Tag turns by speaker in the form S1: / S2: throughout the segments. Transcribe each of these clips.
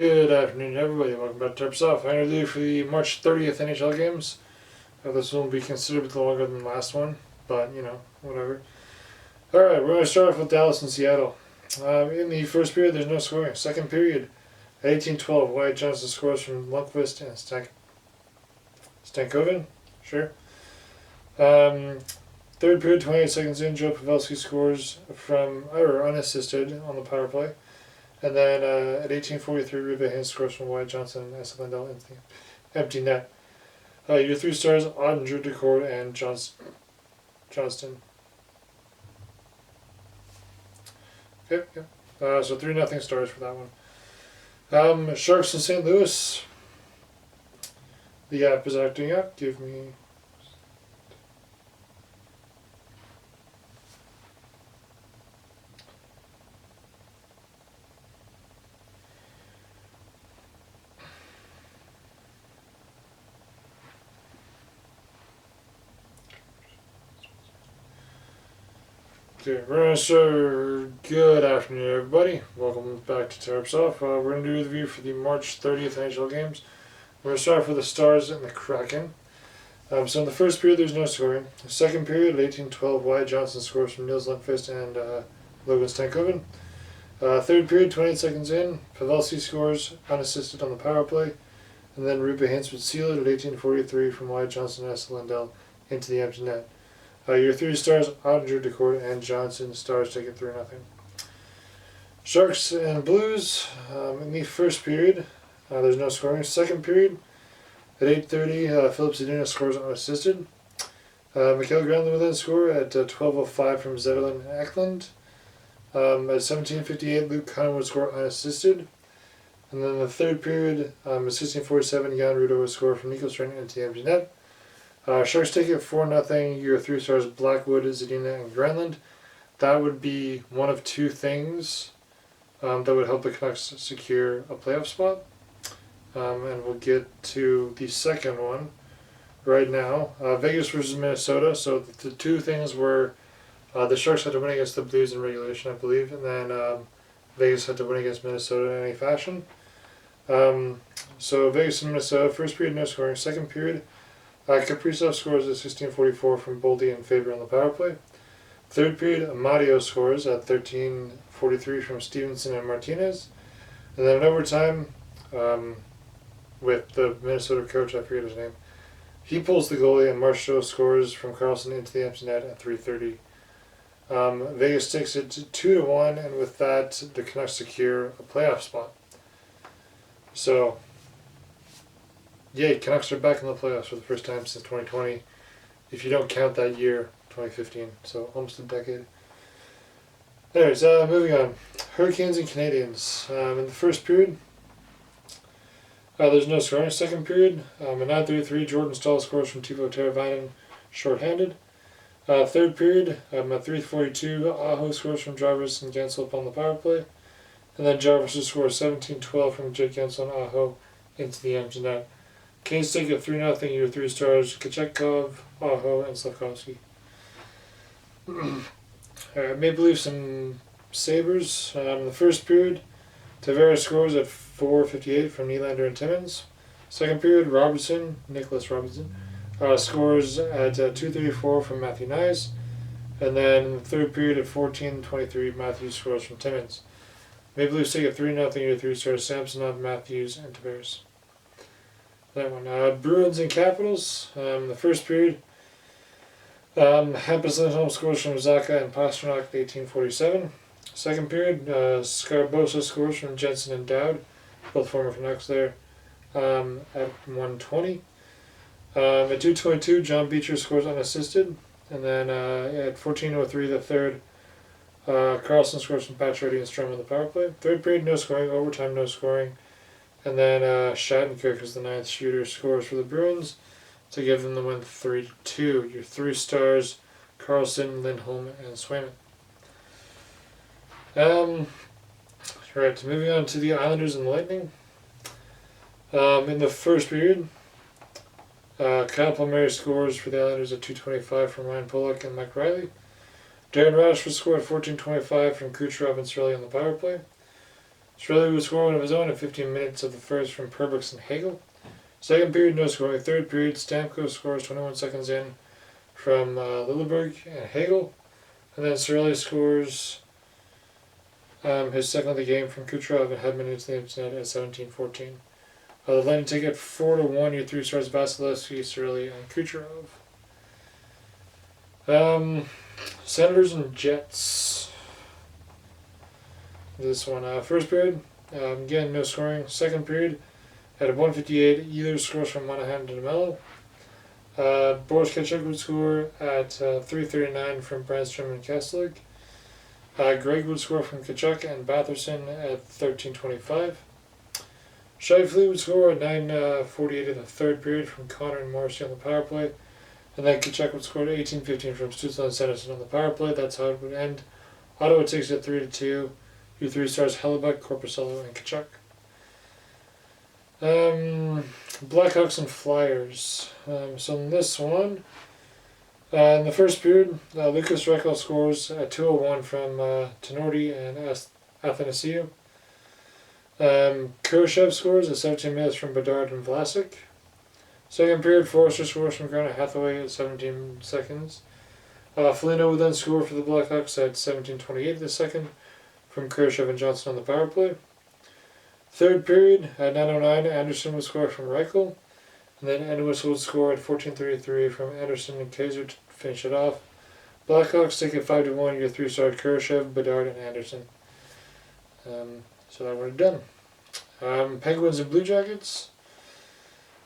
S1: Good afternoon, everybody. Welcome back to Terps Off. I'm going to do for the March 30th NHL Games. This one will be considerably longer than the last one, but whatever. Alright, we're going to start off with Dallas and Seattle. In the first period, there's no scoring. Second period, at 18:12, Wyatt Johnson scores from Lundqvist and Stankoven. Sure. Third period, 28 seconds in, Joe Pavelski scores from unassisted on the power play. And then at 18:43, Ruben Hintz scores from Wyatt Johnson and Esa Lindell into the empty net. Your three stars, Ottinger, Decord, and Johnston. Okay, yeah. So 3-0 stars for that one. Sharks in St. Louis. The app is acting up. Give me... Okay, we're going to start. Good afternoon, everybody. Welcome back to Terps Off. We're going to do a review for the March 30th NHL Games. We're going to start off with the Stars and the Kraken. So in the first period, there's no scoring. The second period, at 18:12, Wyatt Johnson scores from Nils Lundqvist and Logan Stankoven. Third period, 28 seconds in, Pavelski scores unassisted on the power play. And then Ruben Hintz would seal it at 18:43 from Wyatt Johnson and Esa Lindell into the empty net. Your three stars, Ottinger, Decord, and Johnson. Stars take it 3-0. Sharks and Blues. In the first period, there's no scoring. Second period, at 8:30, Philip Zadina scores unassisted. Mikael Granlund will then score at 12:05 from Zetterlund Eklund. At 17:58, Luke Cunningham would score unassisted. And then the third period, at 16:47, Jan Ruda would score from Nico Strand into the empty net. Sharks take it 4-0. Your three stars, Blackwood, Zadina, and Granlund. That would be one of two things that would help the Canucks secure a playoff spot. And we'll get to the second one right now. Vegas versus Minnesota. So the two things were the Sharks had to win against the Blues in regulation, I believe, and then Vegas had to win against Minnesota in any fashion. So Vegas and Minnesota, first period no scoring. Second period, Kaprizov scores at 16:44 from Boldy and Faber on the power play. Third period, Amadio scores at 13:43 from Stevenson and Martinez. And then in overtime, with the Minnesota coach, I forget his name, he pulls the goalie and Marchessault scores from Carlson into the empty net at 3:30. Vegas takes it to 2-1, and with that, the Canucks secure a playoff spot. So, yay, Canucks are back in the playoffs for the first time since 2020, if you don't count that year, 2015, so almost a decade. Anyways, moving on. Hurricanes and Canadiens. In the first period, there's no scoring. Second period, at 9:33, Jordan Staal scores from Teuvo Teravainen, shorthanded. Third period, at 3:42, Aho scores from Jarvis and Gensel on the power play. And then Jarvis scores 17:12 from Jake Gensel and Aho into the empty net. Canes take it 3-0. Your three stars, Kochetkov, Aho, and Slavkovsky. Maple Leafs and Sabres. In the first period, Tavares scores at 4:58 from Nylander and Timmins. Second period, Nicholas Robinson, scores at 2:34 from Matthew Nyes. And then in the third period at 14:23, Matthews scores from Timmins. Maple Leafs take it 3-0. Your three stars, Samsonov, Matthews, and Tavares. That one. Bruins and Capitals. In the first period, Hampus Lindholm scores from Zaka and Pastrnak at 18:47. Second period, Scarbosa scores from Jensen and Dowd, both former Canucks there, at 1:20. At 2:22, John Beecher scores unassisted. And then at 14:03, the third, Carlson scores from Pacioretty and Strom on the power play. Third period, no scoring. Overtime, no scoring. And then Shattenkirk is the ninth shooter, scores for the Bruins to give them the win 3-2. Your three stars, Carlson, Lindholm, and Swayman. Right, moving on to the Islanders and the Lightning. In the first period, Kyle Palmieri scores for the Islanders at 2:25 from Ryan Pollock and Mike Riley. Darren Rashford scored 14:25 from Kucherov and Cirelli on the power play. Australia would score one of his own at 15 minutes of the first from Perbix and Hagel. Second period, no scoring. Third period, Stamkos scores 21 seconds in from Lilleberg and Hagel. And then Australia scores his second of the game from Kucherov and Hedman into the empty net at 17-14. The Lightning take it 4-1. Your 3 stars Vasilevsky, Cirelli, and Kucherov. Senators and Jets. This one, first period, again no scoring. Second period, at 1:58, either scores from Monahan to DeMello. Boris Katchouk would score at 3:39 from Brandstrom and Kessler. Greg would score from Kachuk and Batherson at 13:25. Shifley would score at 9:48 in the third period from Connor and Morrissey on the power play. And then Kachuk would score at 18:15 from Stützle and Sanderson on the power play. That's how it would end. Ottawa takes it 3-2. Your 3 stars Hellebuck, Corpusalo, and Kachuk. Blackhawks and Flyers. So in this one, in the first period, Lucas Reichel scores at 2:01 from Tenorti and Athanasiou. Khrushchev scores at 17 minutes from Bedard and Vlasic. Second period, Forrester scores from Grant Hathaway at 17 seconds. Foligno would then score for the Blackhawks at 17:28 the second from Khrushchev and Johnson on the power play. Third period, at 9:09, Anderson would score from Reichel. And then Ennis would score at 14:33 from Anderson and Kaiser to finish it off. Blackhawks take it 5-1. Your 3 star Khrushchev, Bedard, and Anderson. So that would have done. Penguins and Blue Jackets.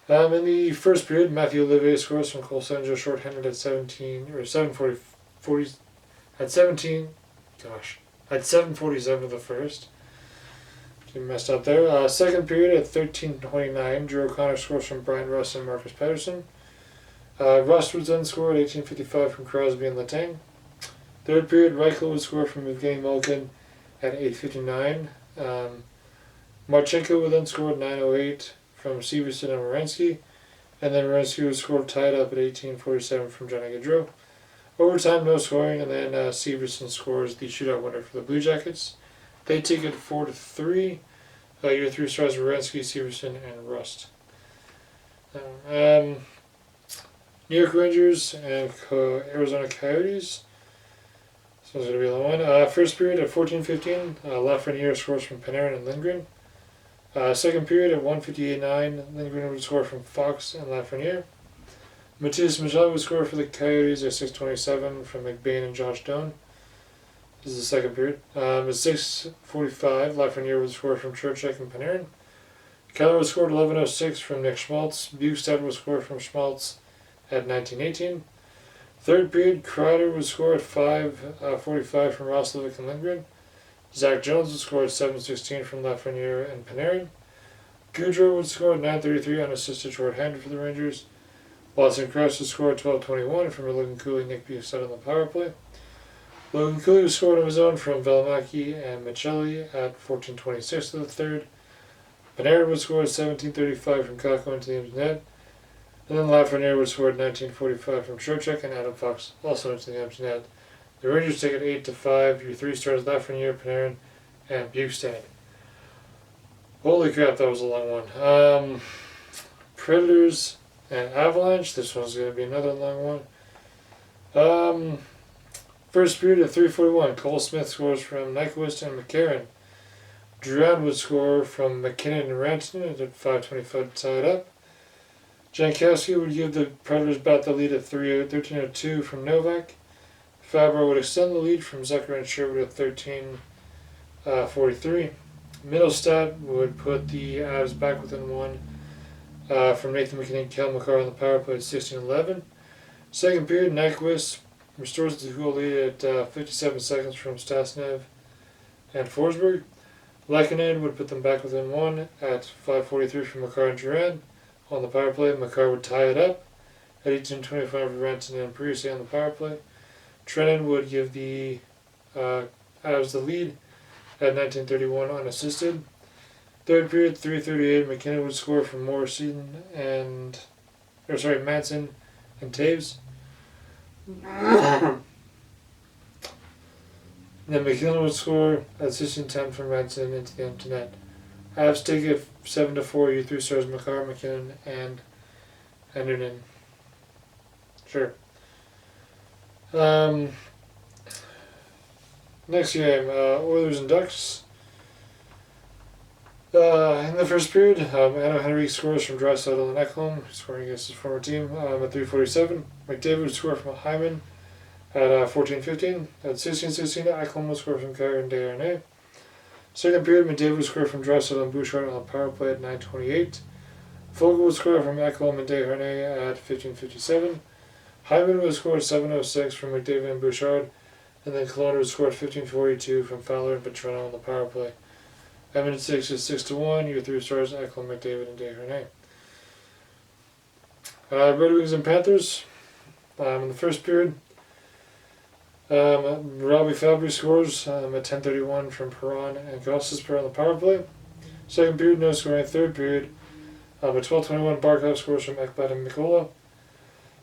S1: In the first period, Matthew Olivier scores from Cole Senjo shorthanded at 7:47 of the first. You messed up there. Second period at 13:29, Drew O'Connor scores from Brian Russ and Marcus Patterson. Russ would then score at 18:55 from Crosby and Letang. Third period, Reichel would score from Evgeny Malkin at 8:59. Marchenko would then score at 9:08 from Severson and Werenski. And then Werenski would score tied up at 18:47 from Johnny Gaudreau. Overtime, no scoring, and then Severson scores the shootout winner for the Blue Jackets. They take it 4-3. Your 3 stars Werenski, Severson, and Rust. New York Rangers and Arizona Coyotes. So it's going to be the one. First period at 14:15, Lafreniere scores from Panarin and Lindgren. Second period at 1:58.9, Lindgren would score from Fox and Lafreniere. Matthias Michel would score for the Coyotes at 6:27 from McBain and Josh Doan. This is the second period. At 6:45, Lafreniere would score from Trocheck and Panarin. Keller would score at 11:06 from Nick Schmaltz. Bukestad would score from Schmaltz at 19:18. Third period, Kreider would score at 5:45 from Roslovic and Lindgren. Zach Jones would score at 7:16 from Lafreniere and Panarin. Gaudreau would score at 9:33 unassisted shorthanded for the Rangers. Watson Krause would score at 12:21 from Logan Cooley, Nick Bukestad on the power play. Logan Cooley was scored on his own from Valimaki and Michelli at 14:26 of the third. Panarin would score at 17:35 from Kakko into the empty net. And then Lafreniere would score at 19:45 from Trocheck and Adam Fox also into the empty net. The Rangers take it 8-5. Your 3 stars Lafreniere, Panarin, and Bukestad. Holy crap, that was a long one. Predators and Avalanche. This one's going to be another long one. First period at 3:41, Cole Smith scores from Nyquist and McCarron. Drouin would score from McKinnon and Rantanen at 5:25 to tie it up. Jankowski would give the Predators back the lead at 13:02 from Novak. Fabro would extend the lead from Zucker and Sherwood at 13:43. Middlestat would put the Avs back within 1 from Nathan McKinnon and Kel McCarr on the power play at 16:11. Second period, Nyquist restores the goal lead at 57 seconds from Stasnev and Forsberg. Lehkonen would put them back within 1 at 5:43 from McCarr and Duran. On the power play, McCarr would tie it up at 18:25 for Rantanen and Parise on the power play. Trennan would give the Avs the lead at 19:31 unassisted. Third period, 3:38, McKinnon would score from Manson and Taves. And then McKinnon would score at 16-10 from Ranson into the empty net. Avs take it 7-4. Your 3 stars McCarr, McKinnon, and Henderson. Sure. Next game, Oilers and Ducks. In the first period, Anna Henry scores from Draisaitl and Ekholm, scoring against his former team at 3:47. McDavid would score from Hyman at 14:15. At 16:16, Ekholm would score from Carrier and Desharnais. Second period, McDavid would score from Draisaitl and Bouchard on the power play at 9:28. Vogel would score from Ekholm and Desharnais at 15:57. Hyman would score at 7:06 from McDavid and Bouchard, and then Kelowna would score at 15:42 from Fowler and Petrano on the power play. Edmonton 6 is 6-1. Your 3 stars Ekholm, McDavid, and Desharnais. Red Wings and Panthers. In the first period, Robbie Fabry scores at 10:31 from Perron and Gostisper on the power play. Second period, no scoring. Third period, at 12:21, Barkov scores from Ekblad and Mikola.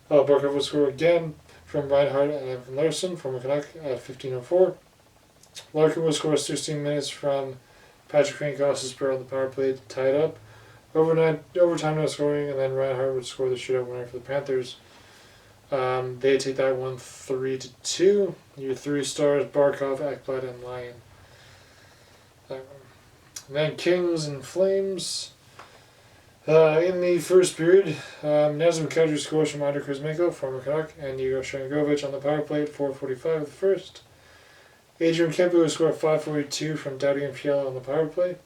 S1: Barkov will score again from Reinhardt and Evan Larson from McCannock at 15:04. Larkin will score 16 minutes from Patrick Crane Gostisper on the power play to tie it up. Overtime no scoring, and then Reinhardt would score the shootout winner for the Panthers. They take that one 3-2. Your 3 stars Barkov, Ekblad, and Lyon. And then Kings and Flames. In the first period, Nazem Kadri scores from Andrei Kuzmenko, former Canuck, and Igor Sharangovich on the power play at 4:45 of the first. Adrian Kempe will score at 5:42 from Doughty and Fiala on the power play.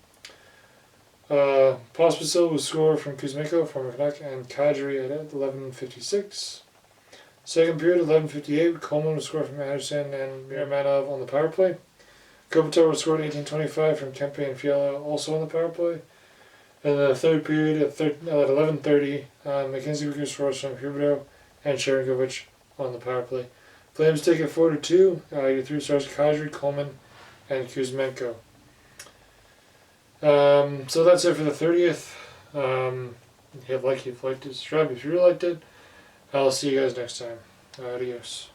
S1: Pospisil will score from Kuzmenko, former Canuck, and Kadri at 11:56. Second period, 11:58, Coleman will score from Anderson and Miramanov on the power play. Kopitar will score at 18:25 from Kempe and Fiala, also on the power play. In the third period, at 11:30, Mackenzie Weegar scores from Huberdeau and Sharangovich on the power play. Flames take it 4-2. Your 3 stars Kadri, Coleman, and Kuzmenko. So that's it for the 30th. If you liked it, subscribe if you really liked it. I'll see you guys next time. Adios.